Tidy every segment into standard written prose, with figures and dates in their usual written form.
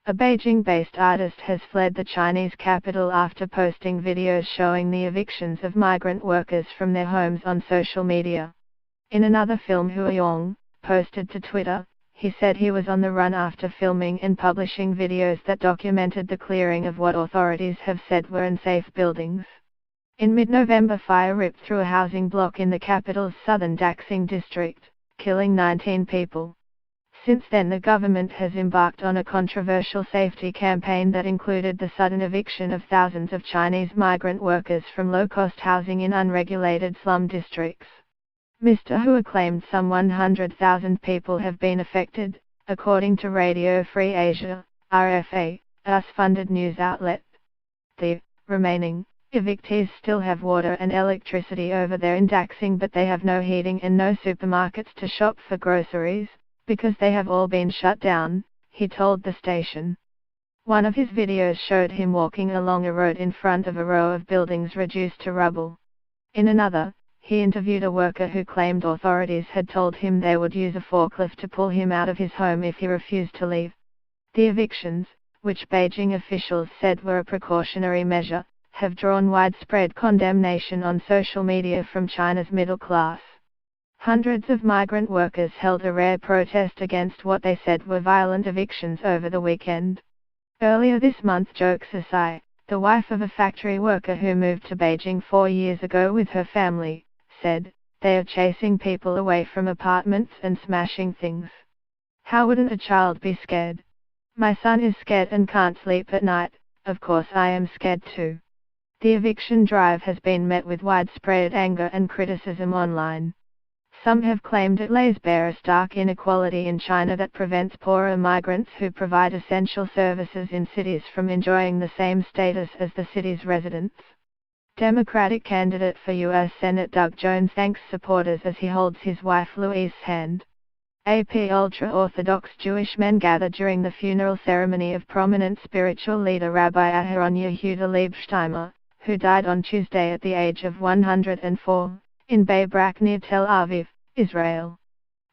A Beijing-based artist has fled the Chinese capital after posting videos showing the evictions of migrant workers from their homes on social media. In another film, Hua Yong posted to Twitter, he said he was on the run after filming and publishing videos that documented the clearing of what authorities have said were unsafe buildings. In mid-November, fire ripped through a housing block in the capital's southern Daxing district, killing 19 people. Since then, the government has embarked on a controversial safety campaign that included the sudden eviction of thousands of Chinese migrant workers from low-cost housing in unregulated slum districts. Mr. Hua claimed some 100,000 people have been affected, according to Radio Free Asia, RFA, a US-funded news outlet. The remaining evictees still have water and electricity over there in Daxing, but they have no heating and no supermarkets to shop for groceries, because they have all been shut down, he told the station. One of his videos showed him walking along a road in front of a row of buildings reduced to rubble. In another, he interviewed a worker who claimed authorities had told him they would use a forklift to pull him out of his home if he refused to leave. The evictions, which Beijing officials said were a precautionary measure, have drawn widespread condemnation on social media from China's middle class. Hundreds of migrant workers held a rare protest against what they said were violent evictions over the weekend. Earlier this month, Zhou Xisai, the wife of a factory worker who moved to Beijing 4 years ago with her family, said, "They are chasing people away from apartments and smashing things. How wouldn't a child be scared? My son is scared and can't sleep at night, of course I am scared too." The eviction drive has been met with widespread anger and criticism online. Some have claimed it lays bare a stark inequality in China that prevents poorer migrants who provide essential services in cities from enjoying the same status as the city's residents. Democratic candidate for U.S. Senate Doug Jones thanks supporters as he holds his wife Louise's hand. AP ultra-Orthodox Jewish men gathered during the funeral ceremony of prominent spiritual leader Rabbi Aharon Yehuda Liebsteimer, who died on Tuesday at the age of 104, in Bnei Brak near Tel Aviv, Israel.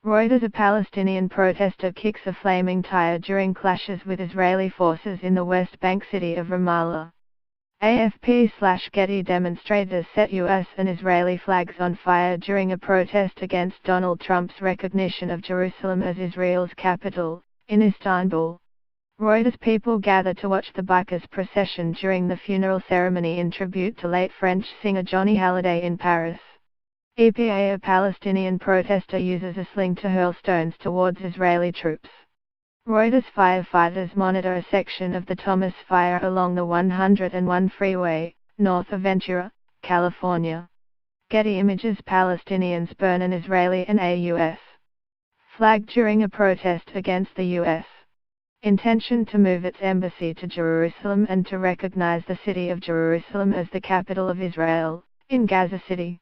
Reuters: a Palestinian protester kicks a flaming tire during clashes with Israeli forces in the West Bank city of Ramallah. AFP/Getty: demonstrators set US and Israeli flags on fire during a protest against Donald Trump's recognition of Jerusalem as Israel's capital, in Istanbul. Reuters: people gather to watch the bikers' procession during the funeral ceremony in tribute to late French singer Johnny Hallyday in Paris. EPA: a Palestinian protester uses a sling to hurl stones towards Israeli troops. Reuters: firefighters monitor a section of the Thomas Fire along the 101 freeway, north of Ventura, California. Getty images: Palestinians burn an Israeli and a U.S. flag during a protest against the U.S. intention to move its embassy to Jerusalem and to recognize the city of Jerusalem as the capital of Israel, in Gaza City.